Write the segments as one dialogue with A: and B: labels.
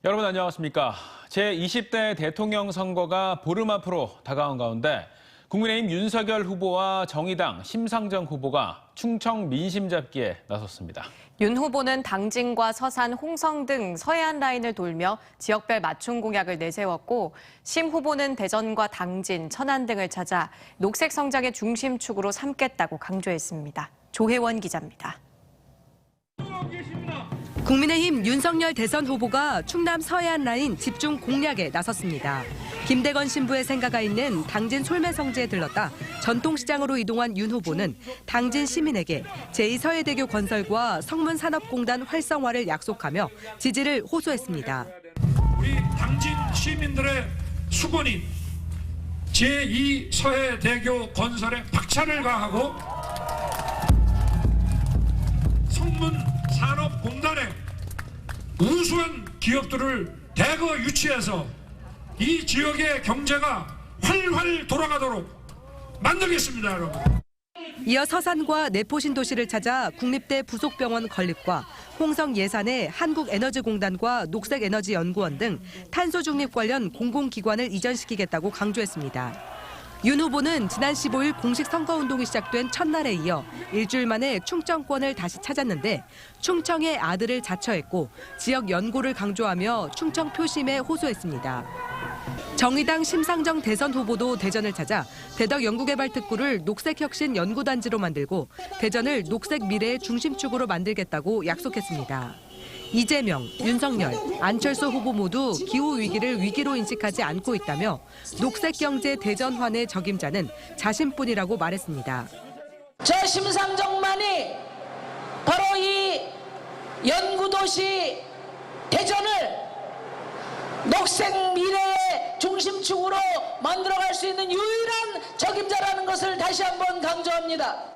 A: 여러분 안녕하십니까. 제20대 대통령 선거가 보름 앞으로 다가온 가운데 국민의힘 윤석열 후보와 정의당 심상정 후보가 충청 민심 잡기에 나섰습니다.
B: 윤 후보는 당진과 서산, 홍성 등 서해안 라인을 돌며 지역별 맞춤 공약을 내세웠고 심 후보는 대전과 당진, 천안 등을 찾아 녹색 성장의 중심축으로 삼겠다고 강조했습니다. 조혜원 기자입니다.
C: 국민의힘 윤석열 대선 후보가 충남 서해안 라인 집중 공략에 나섰습니다. 김대건 신부의 생가가 있는 당진 솔매성지에 들렀다 전통시장으로 이동한 윤 후보는 당진 시민에게 제2서해대교 건설과 성문산업공단 활성화를 약속하며 지지를 호소했습니다.
D: 우리 당진 시민들의 수건인 제2서해대교 건설에 박차를 가하고 성문산업공단에 우수한 기업들을 대거 유치해서 이 지역의 경제가 활활 돌아가도록 만들겠습니다, 여러분.
C: 이어 서산과 내포신도시를 찾아 국립대 부속병원 건립과 홍성 예산에 한국에너지공단과 녹색에너지연구원 등 탄소 중립 관련 공공기관을 이전시키겠다고 강조했습니다. 윤 후보는 지난 15일 공식 선거운동이 시작된 첫날에 이어 일주일 만에 충청권을 다시 찾았는데 충청의 아들을 자처했고 지역 연고를 강조하며 충청 표심에 호소했습니다. 정의당 심상정 대선 후보도 대전을 찾아 대덕 연구개발특구를 녹색혁신연구단지로 만들고 대전을 녹색 미래의 중심축으로 만들겠다고 약속했습니다. 이재명, 윤석열, 안철수 후보 모두 기후위기를 위기로 인식하지 않고 있다며 녹색경제 대전환의 적임자는 자신뿐이라고 말했습니다.
E: 저 심상정만이 바로 이 연구도시 대전을 녹색 미래의 중심축으로 만들어갈 수 있는 유일한 적임자라는 것을 다시 한번 강조합니다.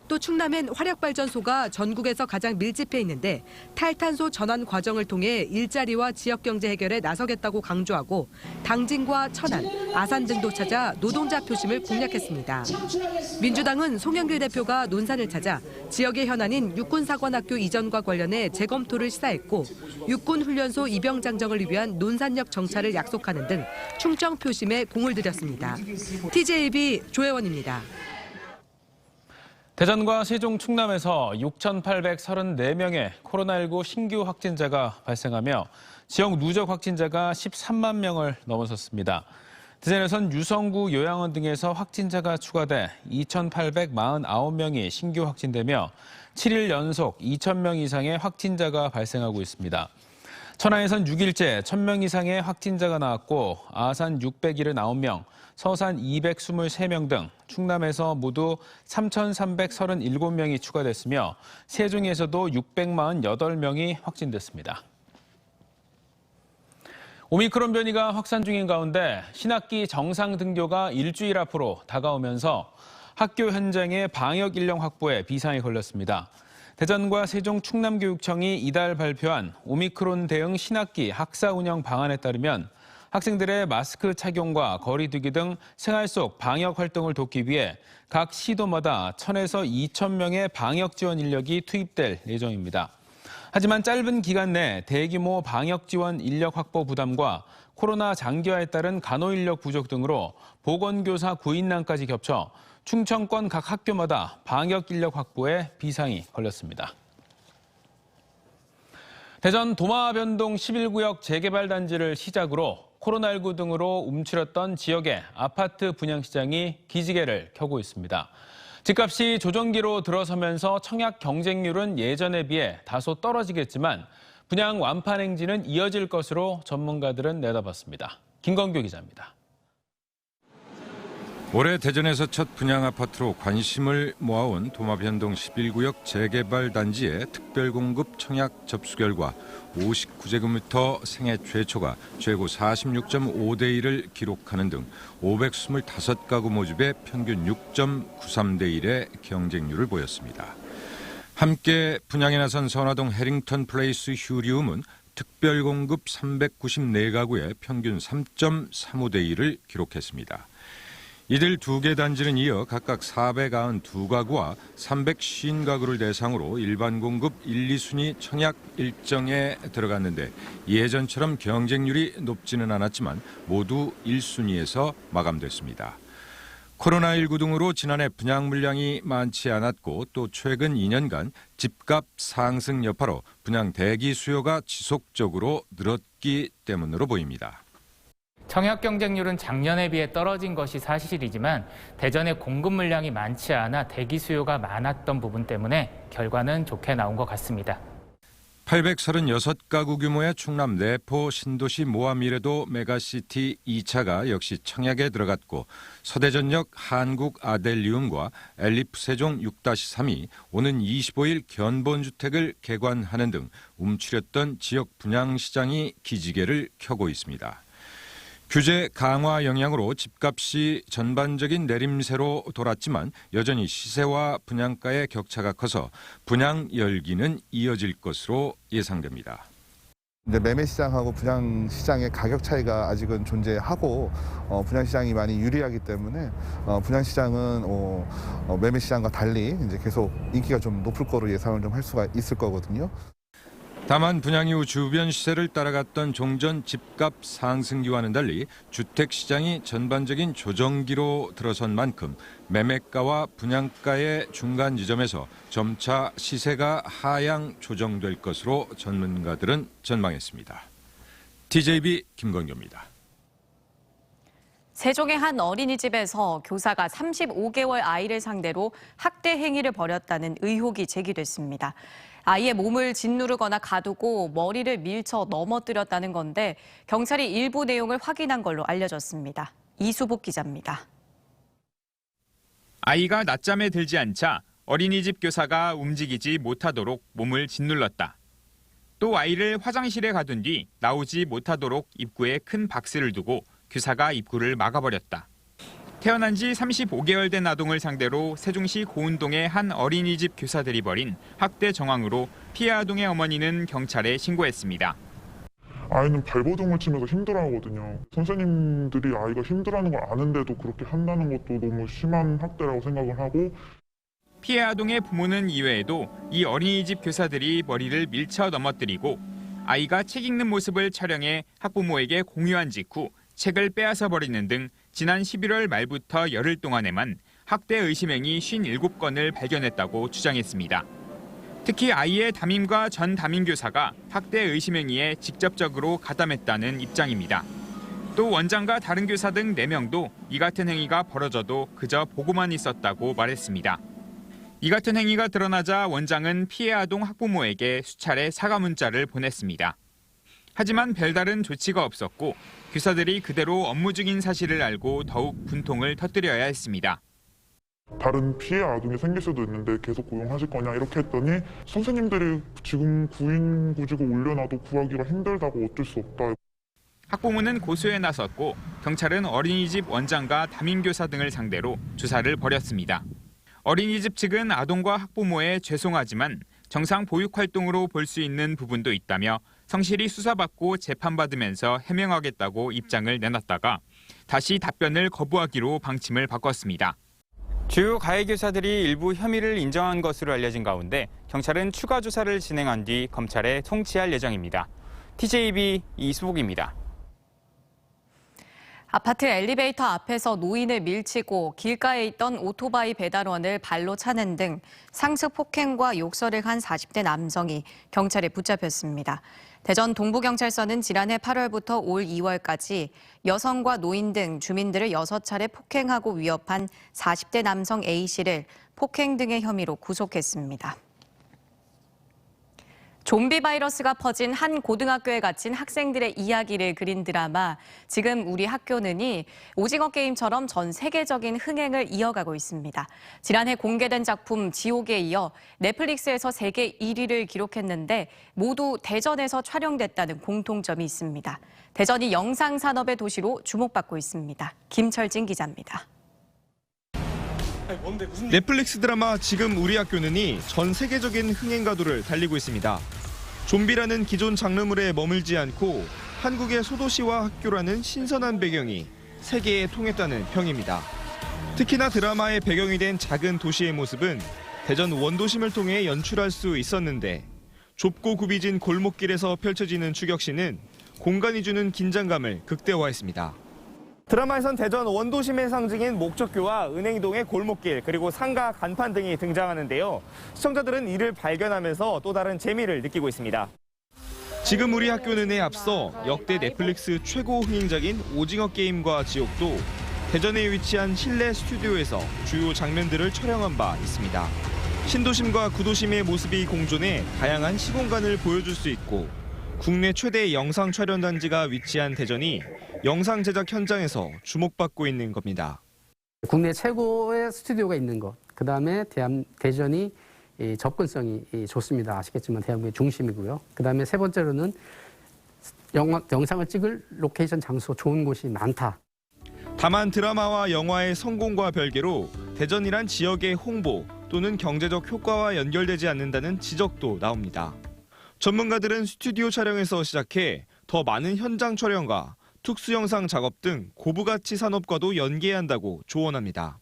C: 또 충남엔 화력발전소가 전국에서 가장 밀집해 있는데 탈탄소 전환 과정을 통해 일자리와 지역경제 해결에 나서겠다고 강조하고 당진과 천안, 아산 등도 찾아 노동자 표심을 공략했습니다. 민주당은 송영길 대표가 논산을 찾아 지역의 현안인 육군사관학교 이전과 관련해 재검토를 시사했고 육군훈련소 입영장정을 위한 논산역 정차를 약속하는 등 충청 표심에 공을 들였습니다. TJB 조혜원입니다.
A: 대전과 세종, 충남에서 6,834명의 코로나19 신규 확진자가 발생하며 지역 누적 확진자가 13만 명을 넘어섰습니다. 대전에선 유성구, 요양원 등에서 확진자가 추가돼 2,849명이 신규 확진되며 7일 연속 2,000명 이상의 확진자가 발생하고 있습니다. 천안에선 6일째 1,000명 이상의 확진자가 나왔고 아산 679명, 서산 223명 등 충남에서 모두 3,337명이 추가됐으며 세종에서도 648명이 확진됐습니다. 오미크론 변이가 확산 중인 가운데 신학기 정상 등교가 일주일 앞으로 다가오면서 학교 현장의 방역 인력 확보에 비상이 걸렸습니다. 대전과 세종 충남교육청이 이달 발표한 오미크론 대응 신학기 학사 운영 방안에 따르면 학생들의 마스크 착용과 거리 두기 등 생활 속 방역 활동을 돕기 위해 각 시도마다 1,000에서 2,000명의 방역 지원 인력이 투입될 예정입니다. 하지만 짧은 기간 내 대규모 방역 지원 인력 확보 부담과 코로나 장기화에 따른 간호 인력 부족 등으로 보건교사 구인난까지 겹쳐 충청권 각 학교마다 방역 인력 확보에 비상이 걸렸습니다. 대전 도마변동 11구역 재개발 단지를 시작으로 코로나19 등으로 움츠렸던 지역의 아파트 분양 시장이 기지개를 켜고 있습니다. 집값이 조정기로 들어서면서 청약 경쟁률은 예전에 비해 다소 떨어지겠지만 분양 완판 행진은 이어질 것으로 전문가들은 내다봤습니다. 김건규 기자입니다.
F: 올해 대전에서 첫 분양 아파트로 관심을 모아온 도마변동 11구역 재개발 단지의 특별공급 청약 접수 결과 59제곱미터 생애 최초가 최고 46.5대 1을 기록하는 등 525가구 모집의 평균 6.93대 1의 경쟁률을 보였습니다. 함께 분양에 나선 선화동 해링턴 플레이스 휴리움은 특별공급 394가구의 평균 3.35대 1을 기록했습니다. 이들 2개 단지는 이어 각각 492가구와 350가구를 대상으로 일반 공급 1, 2순위 청약 일정에 들어갔는데 예전처럼 경쟁률이 높지는 않았지만 모두 1순위에서 마감됐습니다. 코로나19 등으로 지난해 분양 물량이 많지 않았고 또 최근 2년간 집값 상승 여파로 분양 대기 수요가 지속적으로 늘었기 때문으로 보입니다.
G: 청약 경쟁률은 작년에 비해 떨어진 것이 사실이지만 대전의 공급 물량이 많지 않아 대기 수요가 많았던 부분 때문에 결과는 좋게 나온 것 같습니다.
F: 836가구 규모의 충남 내포 신도시 모아미래도 메가시티 2차가 역시 청약에 들어갔고 서대전역 한국아델리움과 엘리프 세종 6-3이 오는 25일 견본주택을 개관하는 등 움츠렸던 지역 분양시장이 기지개를 켜고 있습니다. 규제 강화 영향으로 집값이 전반적인 내림세로 돌았지만 여전히 시세와 분양가의 격차가 커서 분양 열기는 이어질 것으로 예상됩니다.
H: 근데 매매 시장하고 분양 시장의 가격 차이가 아직은 존재하고 분양 시장이 많이 유리하기 때문에 분양 시장은 매매 시장과 달리 이제 계속 인기가 좀 높을 거로 예상을 좀 할 수가 있을 거거든요.
F: 다만 분양 이후 주변 시세를 따라갔던 종전 집값 상승기와는 달리 주택 시장이 전반적인 조정기로 들어선 만큼 매매가와 분양가의 중간 지점에서 점차 시세가 하향 조정될 것으로 전문가들은 전망했습니다. TJB 김건규입니다.
B: 세종의 한 어린이집에서 교사가 35개월 아이를 상대로 학대 행위를 벌였다는 의혹이 제기됐습니다. 아이의 몸을 짓누르거나 가두고 머리를 밀쳐 넘어뜨렸다는 건데 경찰이 일부 내용을 확인한 걸로 알려졌습니다. 이수복 기자입니다.
I: 아이가 낮잠에 들지 않자 어린이집 교사가 움직이지 못하도록 몸을 짓눌렀다. 또 아이를 화장실에 가둔 뒤 나오지 못하도록 입구에 큰 박스를 두고 교사가 입구를 막아버렸다. 태어난 지 35개월 된 아동을 상대로 세종시 고운동의 한 어린이집 교사들이 벌인 학대 정황으로 피해 아동의 어머니는 경찰에 신고했습니다.
J: 아이는 발버둥을 치면서 힘들어하거든요. 선생님들이 아이가 힘들어하는 걸 아는데도 그렇게 한다는 것도 너무 심한 학대라고 생각을 하고
I: 피해 아동의 부모는 이외에도 이 어린이집 교사들이 머리를 밀쳐 넘어뜨리고 아이가 책 읽는 모습을 촬영해 학부모에게 공유한 직후 책을 빼앗아 버리는 등 지난 11월 말부터 열흘 동안에만 학대 의심행위 57건을 발견했다고 주장했습니다. 특히 아이의 담임과 전 담임교사가 학대 의심행위에 직접적으로 가담했다는 입장입니다. 또 원장과 다른 교사 등 4명도 이 같은 행위가 벌어져도 그저 보고만 있었다고 말했습니다. 이 같은 행위가 드러나자 원장은 피해 아동 학부모에게 수차례 사과 문자를 보냈습니다. 하지만 별다른 조치가 없었고 교사들이 그대로 업무 중인 사실을 알고 더욱 분통을 터뜨려야 했습니다.
J: 다른 피해 아동이 생길 수도 있는데 계속 고용하실 거냐 이렇게 했더니 선생님들이 지금 구인 구직을 올려놔도 구하기가 힘들다고 어쩔 수 없다.
I: 학부모는 고소에 나섰고 경찰은 어린이집 원장과 담임교사 등을 상대로 조사를 벌였습니다. 어린이집 측은 아동과 학부모에 죄송하지만 정상 보육 활동으로 볼 수 있는 부분도 있다며 성실히 수사받고 재판받으면서 해명하겠다고 입장을 내놨다가 다시 답변을 거부하기로 방침을 바꿨습니다.
K: 주요 가해 교사들이 일부 혐의를 인정한 것으로 알려진 가운데 경찰은 추가 조사를 진행한 뒤 검찰에 송치할 예정입니다. TJB 이수복입니다.
B: 아파트 엘리베이터 앞에서 노인을 밀치고 길가에 있던 오토바이 배달원을 발로 차는 등 상습 폭행과 욕설을 한 40대 남성이 경찰에 붙잡혔습니다. 대전 동부경찰서는 지난해 8월부터 올 2월까지 여성과 노인 등 주민들을 6차례 폭행하고 위협한 40대 남성 A씨를 폭행 등의 혐의로 구속했습니다. 좀비 바이러스가 퍼진 한 고등학교에 갇힌 학생들의 이야기를 그린 드라마 지금 우리 학교는이 오징어 게임처럼 전 세계적인 흥행을 이어가고 있습니다. 지난해 공개된 작품 지옥에 이어 넷플릭스에서 세계 1위를 기록했는데 모두 대전에서 촬영됐다는 공통점이 있습니다. 대전이 영상산업의 도시로 주목받고 있습니다. 김철진 기자입니다.
L: 넷플릭스 드라마 지금 우리 학교는이 전 세계적인 흥행 가도를 달리고 있습니다. 좀비라는 기존 장르물에 머물지 않고 한국의 소도시와 학교라는 신선한 배경이 세계에 통했다는 평입니다. 특히나 드라마의 배경이 된 작은 도시의 모습은 대전 원도심을 통해 연출할 수 있었는데 좁고 굽이진 골목길에서 펼쳐지는 추격신은 공간이 주는 긴장감을 극대화했습니다. 드라마에선 대전 원도심의 상징인 목적교와 은행동의 골목길 그리고 상가 간판 등이 등장하는데요. 시청자들은 이를 발견하면서 또 다른 재미를 느끼고 있습니다. 지금 우리 학교는에 앞서 역대 넷플릭스 최고 흥행작인 오징어 게임과 지옥도 대전에 위치한 실내 스튜디오에서 주요 장면들을 촬영한 바 있습니다. 신도심과 구도심의 모습이 공존해 다양한 시공간을 보여줄 수 있고 국내 최대 영상 촬영 단지가 위치한 대전이 영상 제작 현장에서 주목받고 있는 겁니다.
M: 국내 최고의 스튜디오가 있는 것, 그다음에 대전이 접근성이 좋습니다. 아시겠지만 대한민국의 중심이고요. 그다음에 세 번째로는 영상을 찍을 로케이션 장소 좋은 곳이 많다.
L: 다만 드라마와 영화의 성공과 별개로 대전이란 지역의 홍보 또는 경제적 효과와 연결되지 않는다는 지적도 나옵니다. 전문가들은 스튜디오 촬영에서 시작해 더 많은 현장 촬영과 특수영상 작업 등 고부가치 산업과도 연계해야 한다고 조언합니다.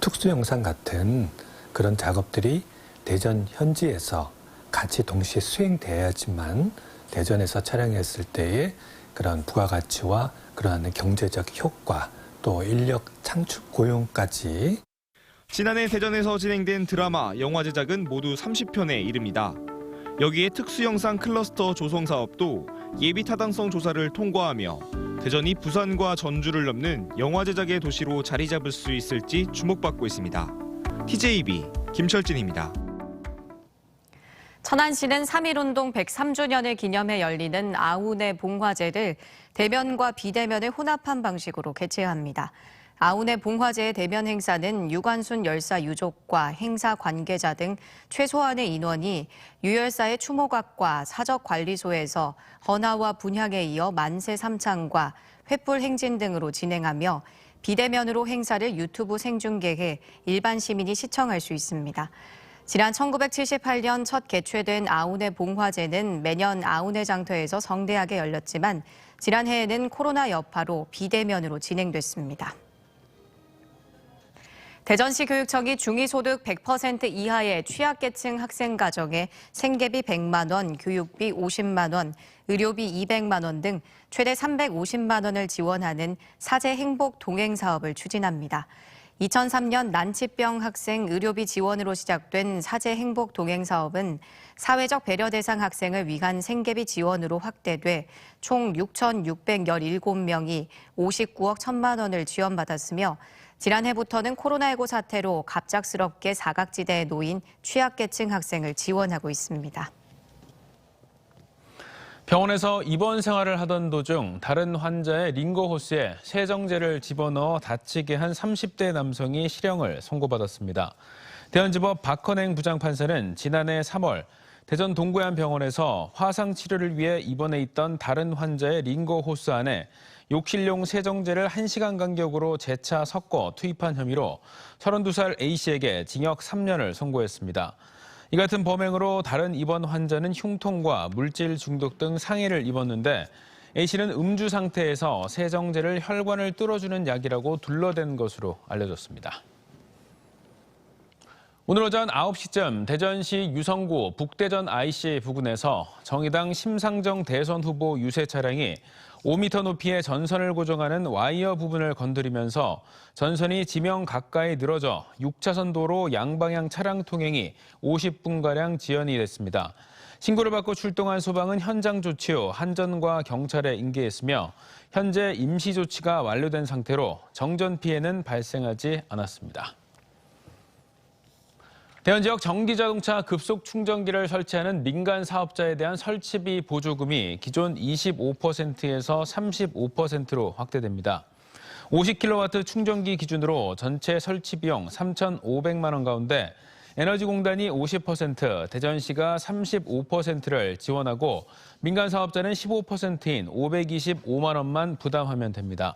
N: 특수영상 같은 그런 작업들이 대전 현지에서 같이 동시에 수행돼야지만 대전에서 촬영했을 때의 그런 부가가치와 그러한 경제적 효과 또 인력 창출 고용까지.
L: 지난해 대전에서 진행된 드라마, 영화 제작은 모두 30편에 이릅니다. 여기에 특수영상 클러스터 조성 사업도 예비 타당성 조사를 통과하며 대전이 부산과 전주를 넘는 영화 제작의 도시로 자리 잡을 수 있을지 주목받고 있습니다. TJB 김철진입니다.
B: 천안시는 3.1운동 103주년을 기념해 열리는 아운의 봉화제를 대면과 비대면을 혼합한 방식으로 개최합니다. 아운의 봉화제의 대면 행사는 유관순 열사 유족과 행사 관계자 등 최소한의 인원이 유열사의 추모각과 사적관리소에서 헌화와 분향에 이어 만세 삼창과 횃불 행진 등으로 진행하며 비대면으로 행사를 유튜브 생중계해 일반 시민이 시청할 수 있습니다. 지난 1978년 첫 개최된 아운의 봉화제는 매년 아운의 장터에서 성대하게 열렸지만 지난해에는 코로나 여파로 비대면으로 진행됐습니다. 대전시 교육청이 중위소득 100% 이하의 취약계층 학생 가정에 생계비 100만 원, 교육비 50만 원, 의료비 200만 원 등 최대 350만 원을 지원하는 사제 행복 동행 사업을 추진합니다. 2003년 난치병 학생 의료비 지원으로 시작된 사제 행복 동행 사업은 사회적 배려 대상 학생을 위한 생계비 지원으로 확대돼 총 6,617명이 59억 1천만 원을 지원받았으며 지난해부터는 코로나19 사태로 갑작스럽게 사각지대에 놓인 취약계층 학생을 지원하고 있습니다.
A: 병원에서 입원 생활을 하던 도중 다른 환자의 링거 호스에 세정제를 집어넣어 다치게 한 30대 남성이 실형을 선고받았습니다. 대전지법 박헌행 부장판사는 지난해 3월 대전 동구의 한 병원에서 화상 치료를 위해 입원해 있던 다른 환자의 링거 호스 안에 욕실용 세정제를 1시간 간격으로 재차 섞어 투입한 혐의로 32살 A씨에게 징역 3년을 선고했습니다. 이 같은 범행으로 다른 입원 환자는 흉통과 물질 중독 등 상해를 입었는데 A씨는 음주 상태에서 세정제를 혈관을 뚫어주는 약이라고 둘러댄 것으로 알려졌습니다. 오늘 오전 9시쯤 대전시 유성구 북대전 IC 부근에서 정의당 심상정 대선 후보 유세 차량이 5m 높이의 전선을 고정하는 와이어 부분을 건드리면서 전선이 지명 가까이 늘어져 6차선 도로 양방향 차량 통행이 50분가량 지연이 됐습니다. 신고를 받고 출동한 소방은 현장 조치 후 한전과 경찰에 인계했으며 현재 임시 조치가 완료된 상태로 정전 피해는 발생하지 않았습니다. 대전 지역 전기자동차 급속 충전기를 설치하는 민간 사업자에 대한 설치비 보조금이 기존 25%에서 35%로 확대됩니다. 50kW 충전기 기준으로 전체 설치 비용 3,500만 원 가운데 에너지공단이 50%, 대전시가 35%를 지원하고 민간 사업자는 15%인 525만 원만 부담하면 됩니다.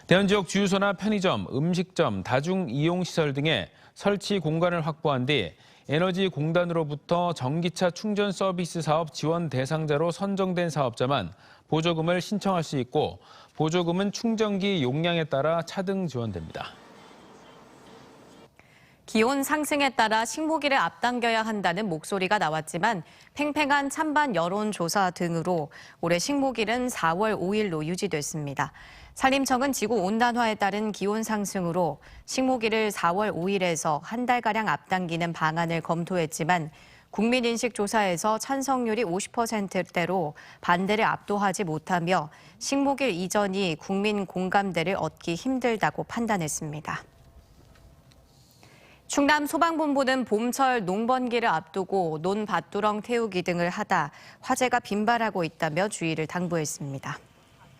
A: 대전 지역 주유소나 편의점, 음식점, 다중이용시설 등의 설치 공간을 확보한 뒤 에너지공단으로부터 전기차 충전 서비스 사업 지원 대상자로 선정된 사업자만 보조금을 신청할 수 있고 보조금은 충전기 용량에 따라 차등 지원됩니다.
B: 기온 상승에 따라 식목일을 앞당겨야 한다는 목소리가 나왔지만 팽팽한 찬반 여론조사 등으로 올해 식목일은 4월 5일로 유지됐습니다. 산림청은 지구온난화에 따른 기온 상승으로 식목일을 4월 5일에서 한 달가량 앞당기는 방안을 검토했지만 국민인식조사에서 찬성률이 50%대로 반대를 압도하지 못하며 식목일 이전이 국민 공감대를 얻기 힘들다고 판단했습니다. 충남 소방본부는 봄철 농번기를 앞두고 논 밭두렁 태우기 등을 하다 화재가 빈발하고 있다며 주의를 당부했습니다.